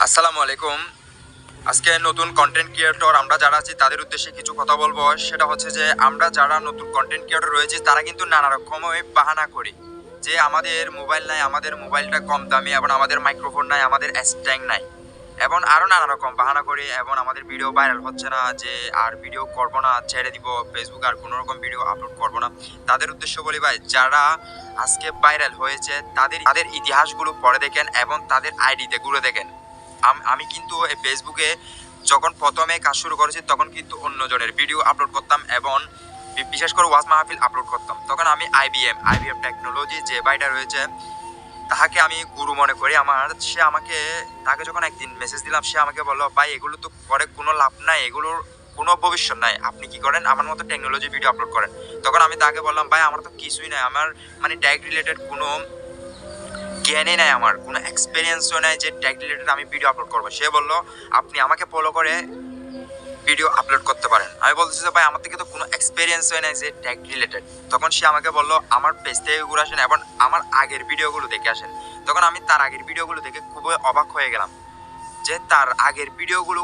আসসালামু আলাইকুম। আজকে নতুন কন্টেন্ট ক্রিয়েটর আমরা যারা আছি তাদের উদ্দেশ্যে কিছু কথা বলবো। সেটা হচ্ছে যে আমরা যারা নতুন কন্টেন্ট ক্রিয়েটর রয়েছি তারা কিন্তু নানা রকমের বাহানা করি যে আমাদের মোবাইল নাই, আমাদের মোবাইলটা কম দামি, এবং আমাদের মাইক্রোফোন নাই, আমাদের স্ট্যান্ড নাই, এবং আরও নানা রকম বাহানা করি, এবং আমাদের ভিডিও ভাইরাল হচ্ছে না, যে আর ভিডিও করবো না, ছেড়ে দিব ফেসবুক, আর কোনো রকম ভিডিও আপলোড করবো না। তাদের উদ্দেশ্য বলি ভাই, যারা আজকে ভাইরাল হয়েছে তাদের তাদের ইতিহাসগুলো পড়ে দেখেন এবং তাদের আইডিতে ঘুরে দেখেন। আমি কিন্তু এই ফেসবুকে যখন প্রথমে কাজ শুরু করেছি তখন কিন্তু অন্যজনের ভিডিও আপলোড করতাম, এবং বিশেষ করে ওয়াজ মাহফিল আপলোড করতাম। তখন আমি আইবিএম টেকনোলজি যে ভাইটা রয়েছে তাহাকে আমি গুরু মনে করি আমার। তাকে যখন একদিন মেসেজ দিলাম, সে আমাকে বললো, ভাই এগুলো তো করে কোনো লাভ নাই, এগুলোর কোনো ভবিষ্যৎ নাই, আপনি কি করেন আমার মতো টেকনোলজি ভিডিও আপলোড করেন। তখন আমি তাকে বললাম, ভাই আমার তো কিছুই নাই, আমার মানে ট্যাগ রিলেটেড কোনো জ্ঞানই নাই, আমার কোনো এক্সপিরিয়েন্সও নাই যে ট্যাগ রিলেটেড আমি ভিডিও আপলোড করবো। সে বললো, আপনি আমাকে ফলো করে ভিডিও আপলোড করতে পারেন। আমি বলতেছি যে ভাই আমার থেকে তো কোনো এক্সপিরিয়েন্স হয় নাই যে ট্যাগ রিলেটেড। তখন সে আমাকে বললো, আমার পেজ থেকে ঘুরে আসেন এবং আমার আগের ভিডিওগুলো দেখে আসেন। তখন আমি তার আগের ভিডিওগুলো দেখে খুবই অবাক হয়ে গেলাম যে তার আগের ভিডিওগুলো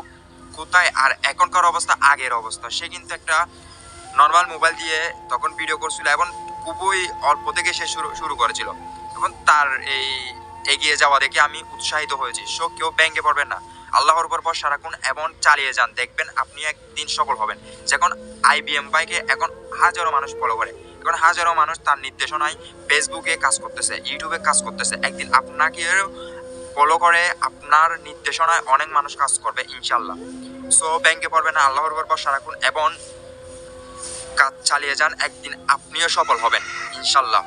কোথায় আর এখনকার অবস্থা আগের অবস্থা। সে কিন্তু একটা নর্মাল মোবাইল দিয়ে তখন ভিডিও করছিল এবং খুবই অল্প থেকে সে শুরু করেছিল, এবং তার এই এগিয়ে যাওয়া দেখে আমি উৎসাহিত হয়েছি। সো কেউ ব্যাঙ্গে পড়বেন না, আল্লাহর উপর ভরসা রাখুন এবং চালিয়ে যান, দেখবেন আপনি একদিন সফল হবেন। যখন আইবিএম বাইকে এখন হাজারো মানুষ ফলো করে, এখন হাজারো মানুষ তার নির্দেশনায় ফেসবুকে কাজ করতেছে, ইউটিউবে কাজ করতেছে, একদিন আপনাকে ফলো করে আপনার নির্দেশনায় অনেক মানুষ কাজ করবে ইনশাল্লাহ। সো ব্যাঙ্কে পড়বেন না, আল্লাহর উপর ভরসা রাখুন এবং কাজ চালিয়ে যান, একদিন আপনিও সফল হবেন ইনশাল্লাহ।